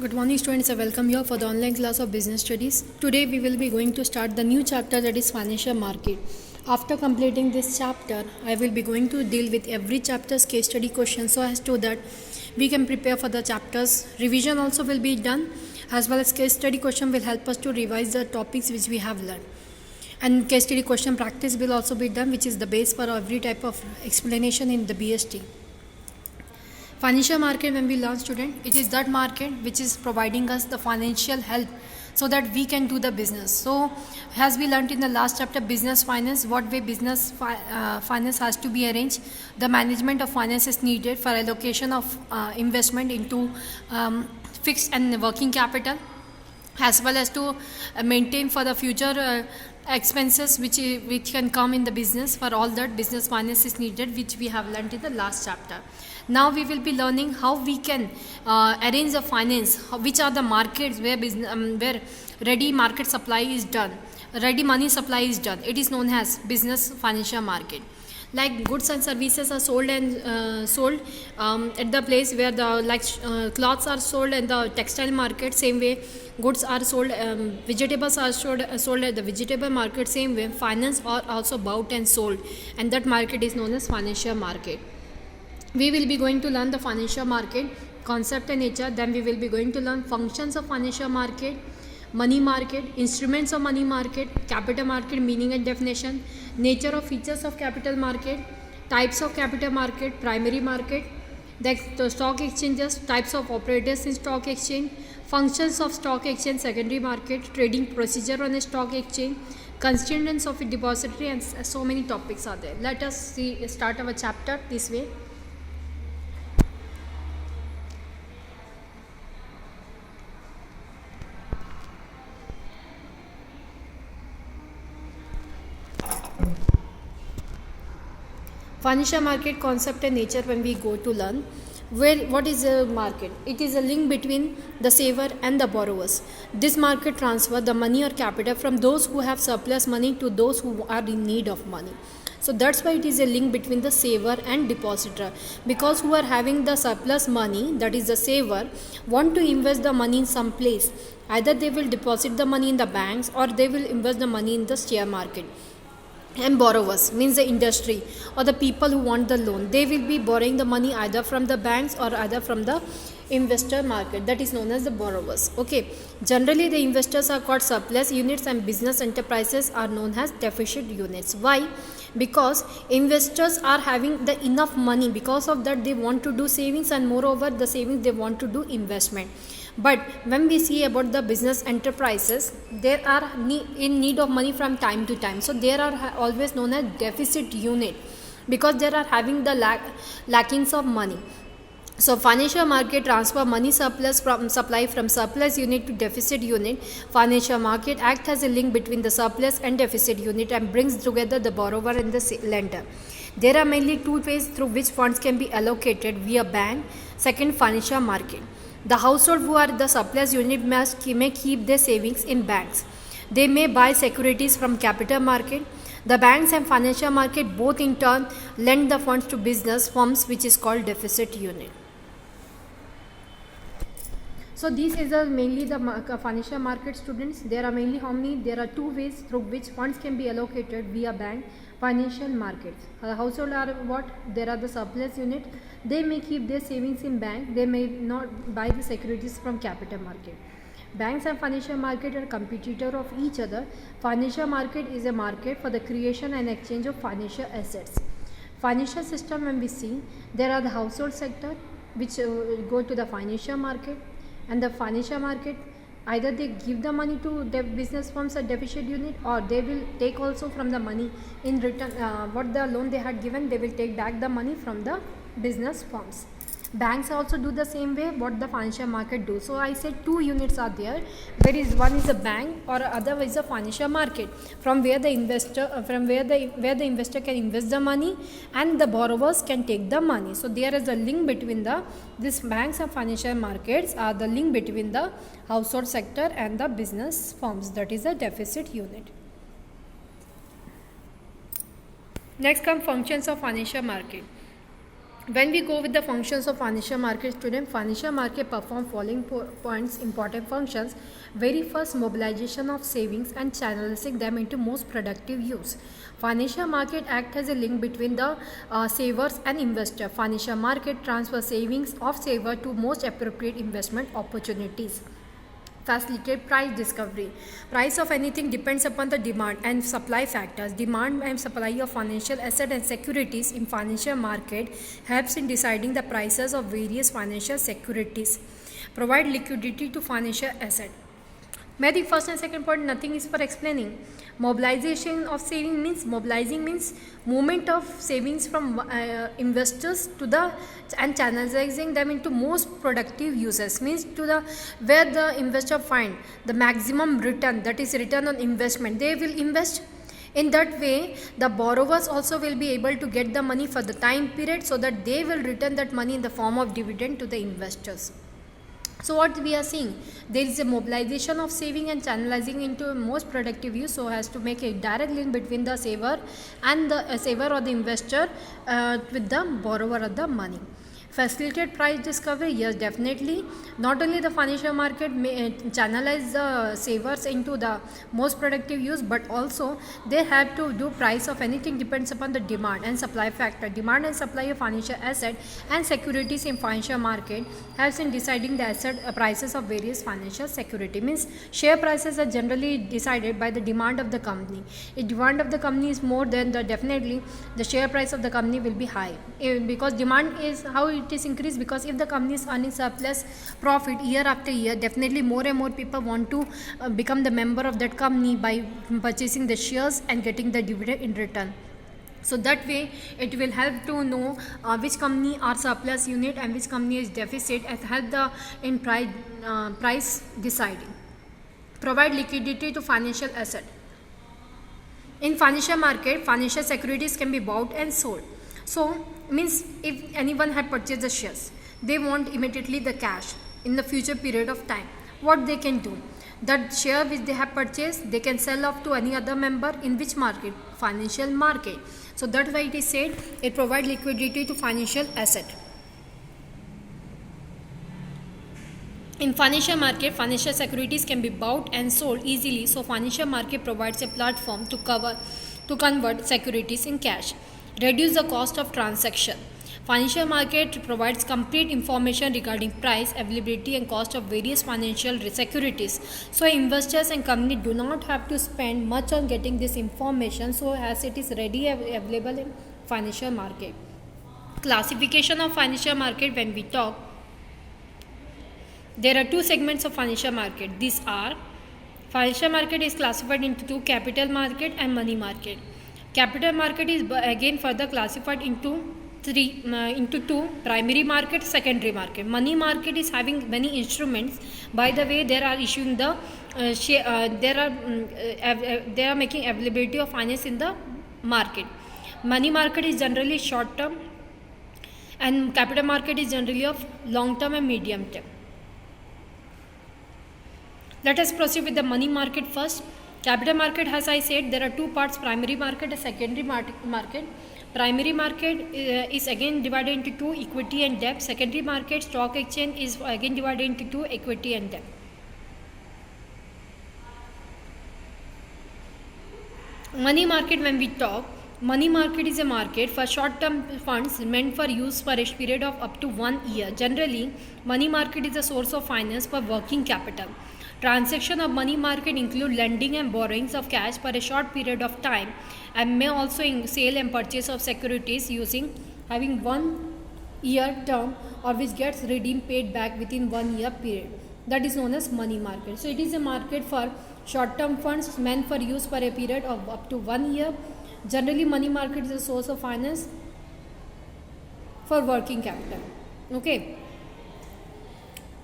Good morning students, I welcome you all for the online class of business studies. Today we will be going to start the new chapter, that is financial market. After completing this chapter, I will be going to deal with every chapter's case study question so as to that we can prepare for the chapters. Revision also will be done, as well as case study question will help us to revise the topics which we have learned. And case study question practice will also be done, which is the base for every type of explanation in the BST. Financial market, when we learn student, it is that market which is providing us the financial help so that we can do the business. So as we learned in the last chapter, business finance, what way business finance has to be arranged, the management of finance is needed for allocation of investment into fixed and working capital, as well as to maintain for the future expenses which can come in the business. For all that, business finance is needed, which we have learned in the last chapter. Now we will be learning how we can arrange the finance, which are the markets where where ready market supply is done, ready money supply is done. It is known as business financial market. Like goods and services are sold and sold at the place where the cloths are sold in the textile market. Same way, goods are sold, vegetables are sold at the vegetable market. Same way, finance are also bought and sold, and that market is known as financial market. We will be going to learn the financial market concept and nature. Then we will be going to learn functions of financial market, money market, instruments of money market, capital market meaning and definition, nature of features of capital market, types of capital market, primary market, the stock exchanges, types of operators in stock exchange, functions of stock exchange, secondary market, trading procedure on a stock exchange, constituents of a depository, and so many topics are there. Let us start our chapter this way. Financial market concept and nature, when we go to learn, what is a market? It is a link between the saver and the borrowers. This market transfer the money or capital from those who have surplus money to those who are in need of money. So that's why it is a link between the saver and depositor, because who are having the surplus money, that is the saver, want to invest the money in some place. Either they will deposit the money in the banks or they will invest the money in the share market. And borrowers means the industry or the people who want the loan, they will be borrowing the money either from the banks or either from the investor market, that is known as the borrowers. Okay, generally the investors are called surplus units and business enterprises are known as deficit units. Why? Because investors are having the enough money, because of that they want to do savings, and moreover the savings they want to do investment. But when we see about the business enterprises, they are in need of money from time to time. So they are always known as deficit unit, because they are having the lackings of money. So financial market transfer money surplus from supply from surplus unit to deficit unit. Financial market acts as a link between the surplus and deficit unit and brings together the borrower and the lender. There are mainly two ways through which funds can be allocated: via bank, second financial market. The household who are the surplus unit may keep their savings in banks. They may buy securities from capital market. The banks and financial market both in turn lend the funds to business firms, which is called deficit unit. So this is mainly the financial market, students. There are mainly how many? There are two ways through which funds can be allocated via bank, financial markets. The household are what? There are the surplus unit. They may keep their savings in bank. They may not buy the securities from capital market. Banks and financial market are competitor of each other. Financial market is a market for the creation and exchange of financial assets. Financial system, when we see, there are the household sector which go to the financial market, and the financial market, either they give the money to the business firms at deficit unit, or they will take also from the money in return, what the loan they had given, they will take back the money from the business firms. Banks also do the same way what the financial market do. So I said two units are there. There is one is a bank, or other is a financial market, from where the investor where the investor can invest the money and the borrowers can take the money. So there is a link between these banks and financial markets are the link between the household sector and the business firms, that is a deficit unit. Next come functions of financial market. When we go with the functions of financial market, student, financial market perform following points important functions. Very first, mobilization of savings and channelizing them into most productive use. Financial market act as a link between the savers and investor. Financial market transfer savings of saver to most appropriate investment opportunities. Facilitate price discovery. Price of anything depends upon the demand and supply factors. Demand and supply of financial asset and securities in financial market helps in deciding the prices of various financial securities. Provide liquidity to financial asset. मैं the first and second point nothing is for explaining. Mobilization of saving means, mobilizing means movement of savings from investors to the and channelizing them into most productive uses, means to the where the investor find the maximum return, that is return on investment, they will invest. In that way, the borrowers also will be able to get the money for the time period, so that they will return that money in the form of dividend to the investors. So what we are seeing, there is a mobilization of saving and channelizing into most productive use, so as to make a direct link between the saver and the saver or the investor with the borrower of the money. Facilitate price discovery, yes, definitely. Not only the financial market may channelize the savers into the most productive use, but also they have to do price of anything depends upon the demand and supply factor. Demand and supply of financial asset and securities in financial market helps in deciding the asset prices of various financial security. Means share prices are generally decided by the demand of the company. If demand of the company is more, then definitely the share price of the company will be high, because demand is how it is increased. Because if the company is earning surplus profit year after year, definitely more and more people want to become the member of that company by purchasing the shares and getting the dividend in return. So that way it will help to know which company are surplus unit and which company is deficit, and help the in price deciding. Provide liquidity to financial asset. In financial market, financial securities can be bought and sold. So means if anyone had purchased the shares, they want immediately the cash in the future period of time. What they can do, that share which they have purchased, they can sell off to any other member in which market? Financial market. So that's why it is said it provides liquidity to financial asset. In financial market, financial securities can be bought and sold easily. So financial market provides a platform to convert securities in cash. Reduce the cost of transaction. Financial market provides complete information regarding price, availability and cost of various financial securities. So investors and company do not have to spend much on getting this information, so as it is ready available in financial market. Classification of financial market, when we talk, there are two segments of financial market. These are, financial market is classified into two: capital market and money market. Capital market is again further classified into two: primary market, secondary market. Money market is having many instruments. By the way, they are issuing the they are making availability of finance in the market. Money market is generally short term, and capital market is generally of long term and medium term. Let us proceed with the money market first. Capital market, as I said, there are two parts: primary market and secondary market. Primary market is again divided into two: equity and debt. Secondary market, stock exchange, is again divided into two: equity and debt. Money market, when we talk, money market is a market for short-term funds meant for use for a period of up to 1 year. Generally, money market is a source of finance for working capital. Transaction of money market include lending and borrowings of cash for a short period of time, and may also sale and purchase of securities having 1 year term, or which gets redeemed paid back within 1 year period. That is known as money market. So it is a market for short term funds meant for use for a period of up to 1 year. Generally, money market is a source of finance for working capital. Okay.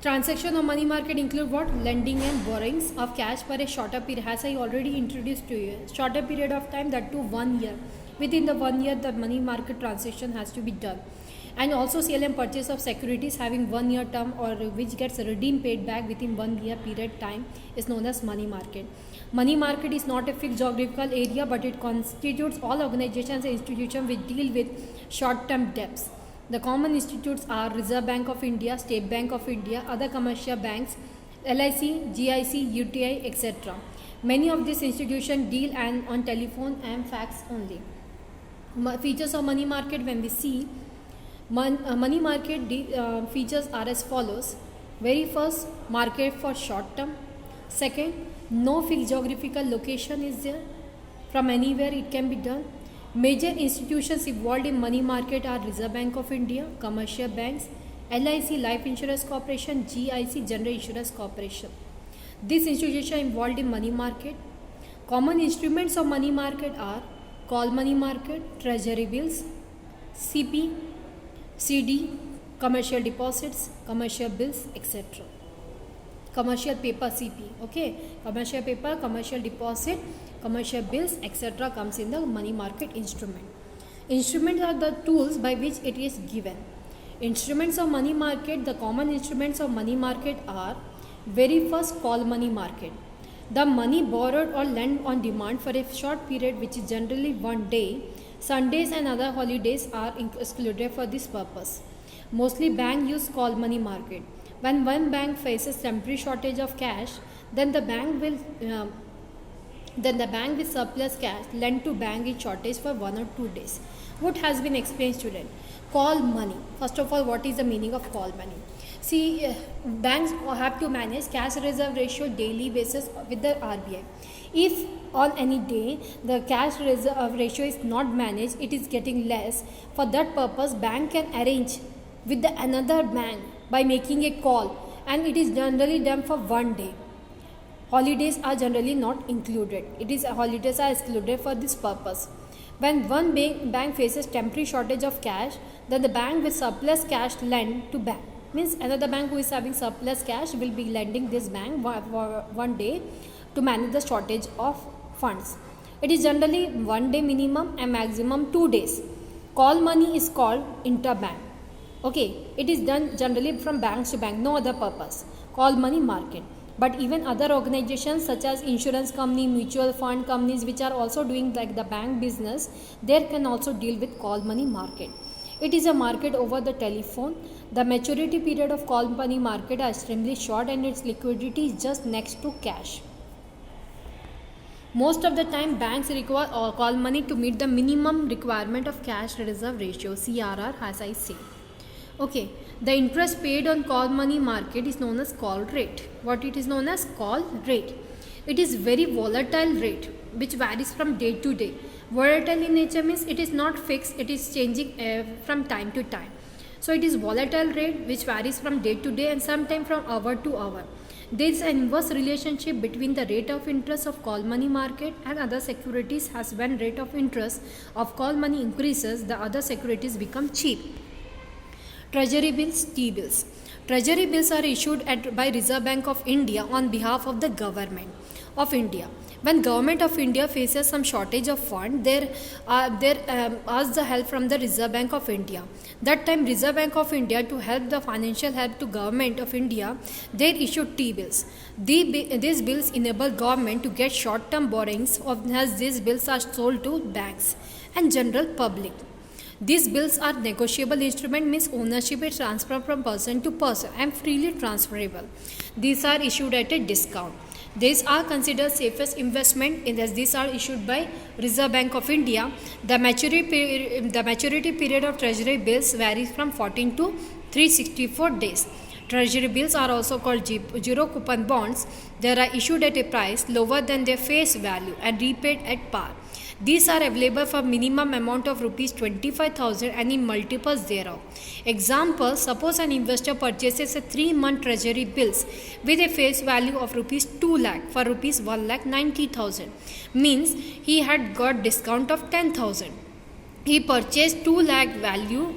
Transaction of money market include what? Lending and borrowings of cash for a shorter period, as I already introduced to you. Shorter period of time, that to 1 year. Within the 1 year, the money market transaction has to be done. And also sale and purchase of securities having 1 year term, or which gets redeemed paid back within 1 year period time, is known as money market. Money market is not a fixed geographical area, but it constitutes all organizations and institutions which deal with short term debts. The common institutes are Reserve Bank of India, State Bank of India, other commercial banks, LIC, GIC, UTI, etc. Many of these institutions deal on telephone and fax only. Features of money market, when we see money market features are as follows. Very first, market for short term. Second, no fixed geographical location is there. From anywhere it can be done. Major institutions involved in money market are Reserve Bank of India, commercial banks, LIC, Life Insurance Corporation, GIC, General Insurance Corporation. This institution involved in money market. Common instruments of money market are call money market, treasury bills, CP, CD, commercial deposits, commercial bills, etc. Commercial paper, CP, okay, commercial paper, commercial deposit, commercial bills, etc. comes in the money market instrument. Instruments are the tools by which it is given. Instruments of money market, the common instruments of money market are very first, call money market. The money borrowed or lent on demand for a short period, which is generally 1 day. Sundays and other holidays are excluded for this purpose. Mostly banks use call money market. When one bank faces temporary shortage of cash, then the bank with surplus cash lend to bank in shortage for 1 or 2 days. What has been explained, student? Call money. First of all, what is the meaning of call money? See, banks have to manage cash reserve ratio daily basis with the RBI. If on any day the cash reserve ratio is not managed, it is getting less. For that purpose, bank can arrange with another bank by making a call, and it is generally done for 1 day. Holidays are generally not included. Holidays are excluded for this purpose. When one bank faces temporary shortage of cash, then the bank with surplus cash lend to bank. Means another bank who is having surplus cash will be lending this bank for 1 day to manage the shortage of funds. It is generally 1 day minimum and maximum 2 days. Call money is called interbank. Okay, it is done generally from banks to bank, no other purpose. Call money market. But even other organizations such as insurance company, mutual fund companies which are also doing like the bank business, they can also deal with call money market. It is a market over the telephone. The maturity period of call money market are extremely short and its liquidity is just next to cash. Most of the time banks require call money to meet the minimum requirement of cash reserve ratio, CRR, as I say. Okay, the interest paid on call money market is known as call rate. What it is known as? Call rate. It is very volatile rate which varies from day to day. Volatile in nature means it is not fixed, it is changing from time to time. So it is volatile rate which varies from day to day and sometimes from hour to hour. There is an inverse relationship between the rate of interest of call money market and other securities, as when rate of interest of call money increases, the other securities become cheap. Treasury bills, T-bills. Treasury bills are issued by Reserve Bank of India on behalf of the government of India. When government of India faces some shortage of fund, they ask the help from the Reserve Bank of India. That time Reserve Bank of India, to help the financial help to government of India, they issued T-bills. These bills enable government to get short-term borrowings as these bills are sold to banks and general public. These bills are negotiable instrument, means ownership is transferred from person to person and freely transferable. These are issued at a discount. These are considered safest investment as these are issued by Reserve Bank of India. The maturity period of treasury bills varies from 14 to 364 days. Treasury bills are also called zero coupon bonds. They are issued at a price lower than their face value and repaid at par. These are available for minimum amount of rupees 25,000 and in multiples thereof. Example, suppose an investor purchases a 3-month treasury bills with a face value of rupees 2 lakh for rupees 1,90,000. Means he had got discount of 10,000. He purchased 2 lakh value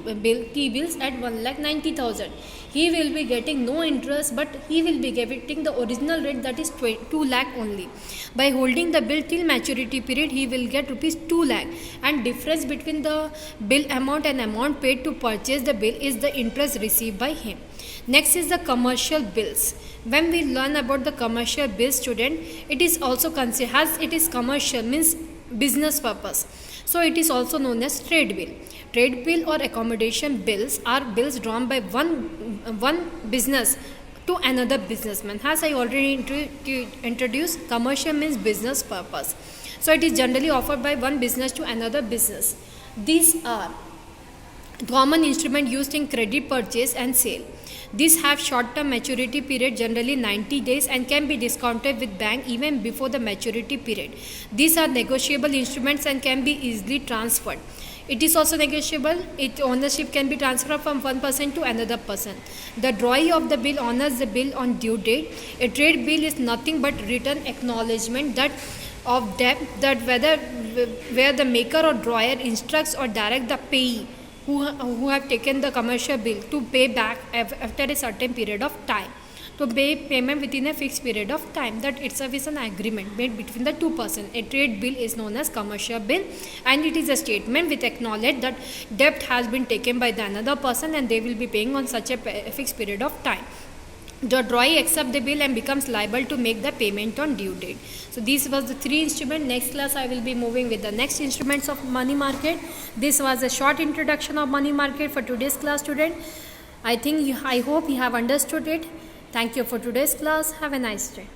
T-bills at 1,90,000. He will be getting no interest, but he will be getting the original rate, that is 2 lakh only. By holding the bill till maturity period, he will get rupees 2 lakh, and difference between the bill amount and amount paid to purchase the bill is the interest received by him. Next is the commercial bills. When we learn about the commercial bills, student, it is also considered, as it is commercial means business purpose. So it is also known as trade bill. Trade bill or accommodation bills are bills drawn by one business to another businessman. As I already introduced, commercial means business purpose. So it is generally offered by one business to another business. These are common instrument used in credit purchase and sale. These have short-term maturity period, generally 90 days, and can be discounted with bank even before the maturity period. These are negotiable instruments and can be easily transferred. It is also negotiable. Its ownership can be transferred from one person to another person. The drawee of the bill honors the bill on due date. A trade bill is nothing but written acknowledgement that of debt that where the maker or drawer instructs or direct the payee who have taken the commercial bill to pay back after a certain period of time, to pay payment within a fixed period of time. That itself is an agreement made between the two persons. A trade bill is known as commercial bill, and it is a statement which acknowledges that debt has been taken by the another person and they will be paying on such a fixed period of time. The drawee accepts the bill and becomes liable to make the payment on due date. So these was the three instruments. Next class I will be moving with the next instruments of money market. This was a short introduction of money market for today's class, student. I hope you have understood it. Thank you for today's class. Have a nice day.